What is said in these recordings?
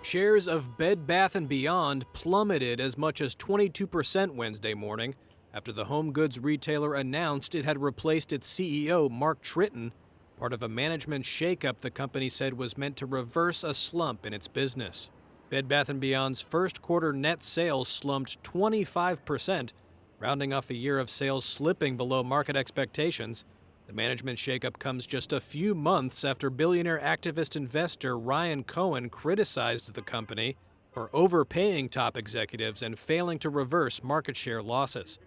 Shares of Bed Bath & Beyond plummeted as much as 22% Wednesday morning after the home goods retailer announced it had replaced its CEO, Mark Tritton, part of a management shakeup the company said was meant to reverse a slump in its business. Bed Bath & Beyond's first quarter net sales slumped 25%, rounding off a year of sales slipping below market expectations. The management shakeup comes just a few months after billionaire activist investor Ryan Cohen criticized the company for overpaying top executives and failing to reverse market share losses.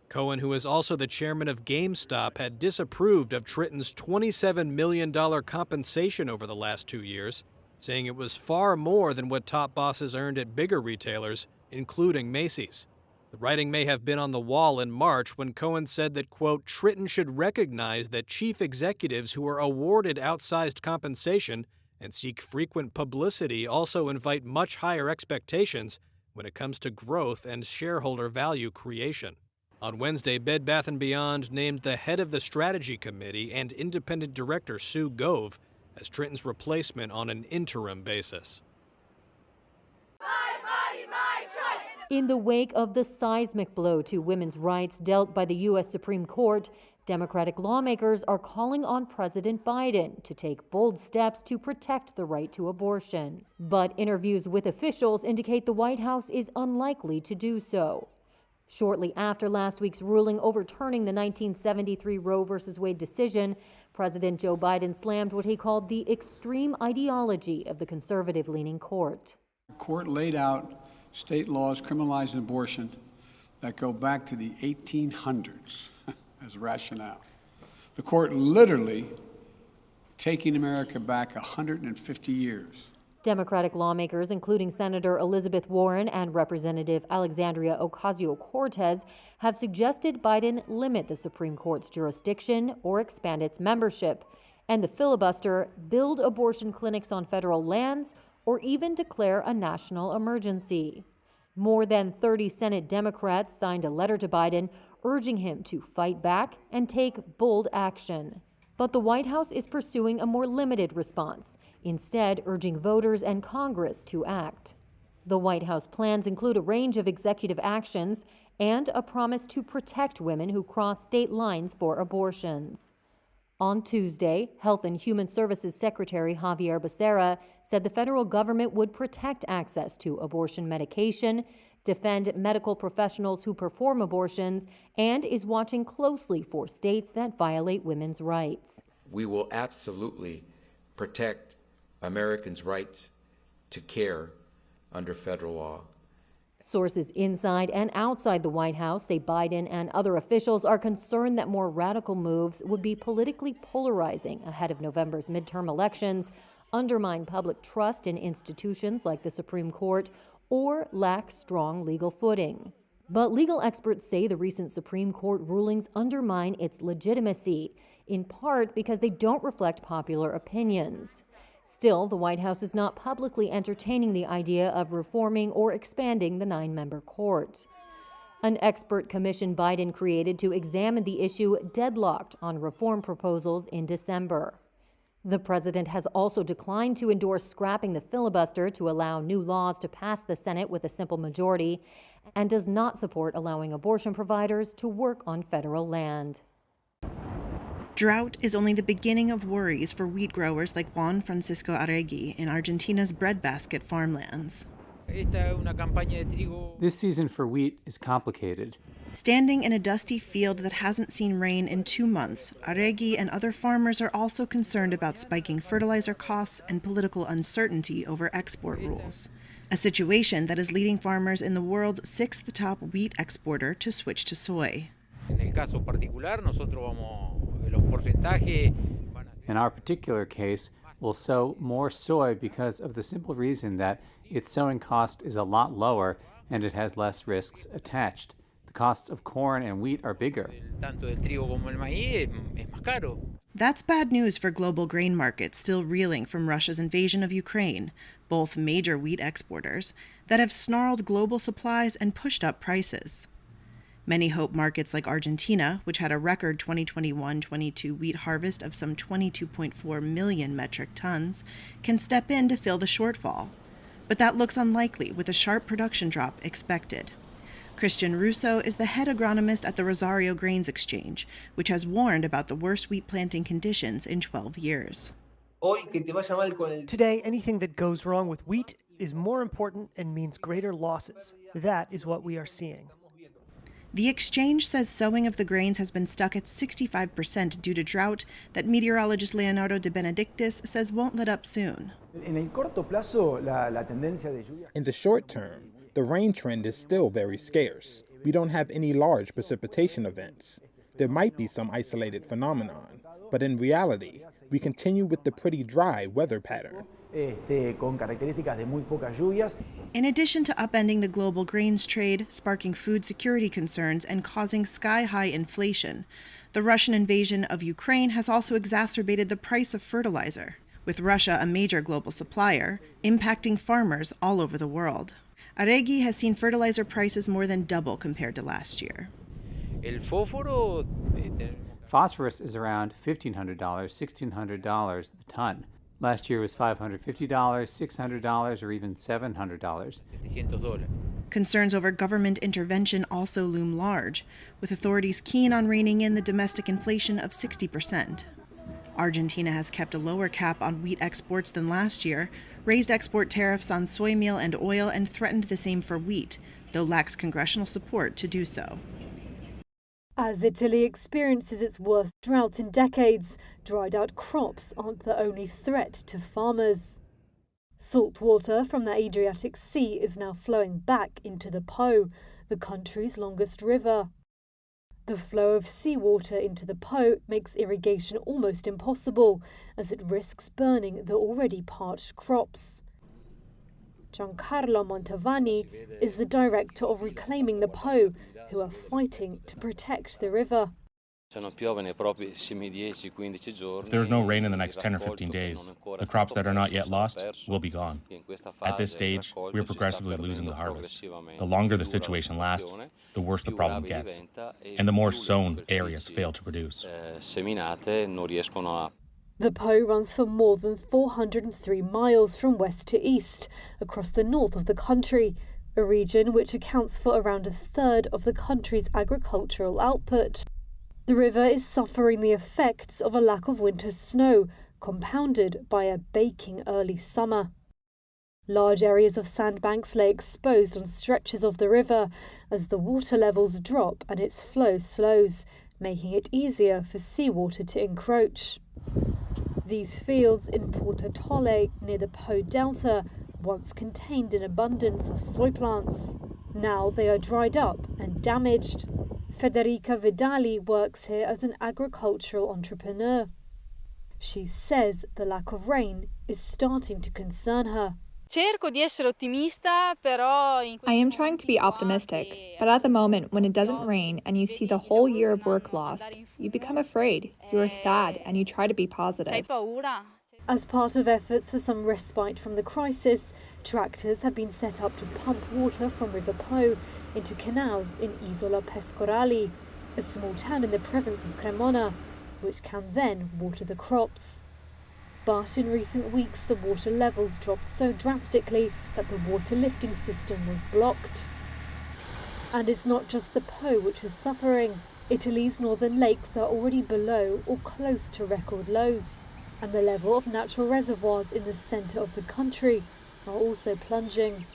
Cohen, who is also the chairman of GameStop, had disapproved of Tritton's $27 million compensation over the last 2 years, saying it was far more than what top bosses earned at bigger retailers, including Macy's. The writing may have been on the wall in March when Cohen said that, quote, Tritton should recognize that chief executives who are awarded outsized compensation and seek frequent publicity also invite much higher expectations when it comes to growth and shareholder value creation. On Wednesday, Bed Bath & Beyond named the head of the strategy committee and independent director Sue Gove as Tritton's replacement on an interim basis. My body, my choice. In the wake of the seismic blow to women's rights dealt by the U.S. Supreme Court, Democratic lawmakers are calling on President Biden to take bold steps to protect the right to abortion. But interviews with officials indicate the White House is unlikely to do so. Shortly after last week's ruling overturning the 1973 Roe v. Wade decision, President Joe Biden slammed what he called the extreme ideology of the conservative-leaning court. The court laid out state laws criminalizing abortion that go back to the 1800s as rationale. The court literally taking America back 150 years. Democratic lawmakers, including Senator Elizabeth Warren and Representative Alexandria Ocasio-Cortez, have suggested Biden limit the Supreme Court's jurisdiction or expand its membership, and the filibuster build abortion clinics on federal lands or even declare a national emergency. More than 30 Senate Democrats signed a letter to Biden urging him to fight back and take bold action. But the White House is pursuing a more limited response, instead urging voters and Congress to act. The White House plans include a range of executive actions and a promise to protect women who cross state lines for abortions. On Tuesday, Health and Human Services Secretary Javier Becerra said the federal government would protect access to abortion medication, defend medical professionals who perform abortions, and is watching closely for states that violate women's rights. We will absolutely protect Americans' rights to care under federal law. Sources inside and outside the White House say Biden and other officials are concerned that more radical moves would be politically polarizing ahead of November's midterm elections, undermine public trust in institutions like the Supreme Court, or lack strong legal footing. But legal experts say the recent Supreme Court rulings undermine its legitimacy, in part because they don't reflect popular opinions. Still, the White House is not publicly entertaining the idea of reforming or expanding the 9-member court. An expert commission Biden created to examine the issue deadlocked on reform proposals in December. The president has also declined to endorse scrapping the filibuster to allow new laws to pass the Senate with a simple majority, and does not support allowing abortion providers to work on federal land. Drought is only the beginning of worries for wheat growers like Juan Francisco Arregui in Argentina's breadbasket farmlands. This season for wheat is complicated. Standing in a dusty field that hasn't seen rain in 2 months, Arregui and other farmers are also concerned about spiking fertilizer costs and political uncertainty over export rules. A situation that is leading farmers in the world's 6th top wheat exporter to switch to soy. In our particular case, we'll sow more soy because of the simple reason that its sowing cost is a lot lower and it has less risks attached. The costs of corn and wheat are bigger. That's bad news for global grain markets still reeling from Russia's invasion of Ukraine, both major wheat exporters, that have snarled global supplies and pushed up prices. Many hope markets like Argentina, which had a record 2021-22 wheat harvest of some 22.4 million metric tons, can step in to fill the shortfall. But that looks unlikely with a sharp production drop expected. Christian Russo is the head agronomist at the Rosario Grains Exchange, which has warned about the worst wheat planting conditions in 12 years. Today, anything that goes wrong with wheat is more important and means greater losses. That is what we are seeing. The exchange says sowing of the grains has been stuck at 65% due to drought that meteorologist Leonardo de Benedictis says won't let up soon. In the short term, the rain trend is still very scarce. We don't have any large precipitation events. There might be some isolated phenomenon, but in reality, we continue with the pretty dry weather pattern. In addition to upending the global grains trade, sparking food security concerns, and causing sky-high inflation, the Russian invasion of Ukraine has also exacerbated the price of fertilizer, with Russia a major global supplier, impacting farmers all over the world. RHD has seen fertilizer prices more than double compared to last year. Phosphorus is around $1,500, $1,600 a ton. Last year was $550, $600, or even $700. Concerns over government intervention also loom large, with authorities keen on reining in the domestic inflation of 60%. Argentina has kept a lower cap on wheat exports than last year, raised export tariffs on soy meal and oil, and threatened the same for wheat, though lacks congressional support to do so. As Italy experiences its worst drought in decades, dried-out crops aren't the only threat to farmers. Salt water from the Adriatic Sea is now flowing back into the Po, the country's longest river. The flow of seawater into the Po makes irrigation almost impossible, as it risks burning the already parched crops. Giancarlo Montavani is the director of Reclaiming the Po, who are fighting to protect the river. If there's no rain in the next 10 or 15 days, the crops that are not yet lost will be gone. At this stage, we're progressively losing the harvest. The longer the situation lasts, the worse the problem gets, and the more sown areas fail to produce. The Po runs for more than 403 miles from west to east, across the north of the country, a region which accounts for around a third of the country's agricultural output. The river is suffering the effects of a lack of winter snow, compounded by a baking early summer. Large areas of sandbanks lay exposed on stretches of the river as the water levels drop and its flow slows, making it easier for seawater to encroach. These fields in Porto Tolle, near the Po Delta, once contained an abundance of soy plants. Now they are dried up and damaged. Federica Vidali works here as an agricultural entrepreneur. She says the lack of rain is starting to concern her. I am trying to be optimistic, but at the moment when it doesn't rain and you see the whole year of work lost, you become afraid, you are sad, and you try to be positive. As part of efforts for some respite from the crisis, tractors have been set up to pump water from River Po into canals in Isola Pescorali, a small town in the province of Cremona, which can then water the crops. But in recent weeks, the water levels dropped so drastically that the water lifting system was blocked. And it's not just the Po which is suffering. Italy's northern lakes are already below or close to record lows, and the level of natural reservoirs in the centre of the country are also plunging.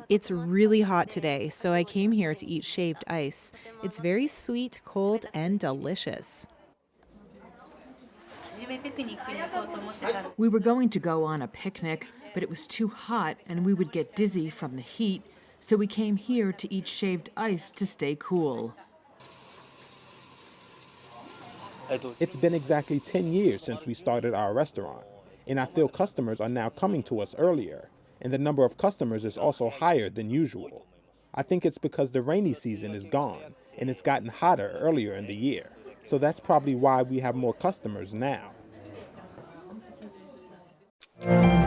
It's really hot today, so I came here to eat shaved ice. It's very sweet, cold, and delicious. We were going to go on a picnic, but it was too hot and we would get dizzy from the heat, so we came here to eat shaved ice to stay cool. It's been exactly 10 years since we started our restaurant, and I feel customers are now coming to us earlier, and the number of customers is also higher than usual. I think it's because the rainy season is gone, and it's gotten hotter earlier in the year, so that's probably why we have more customers now. News.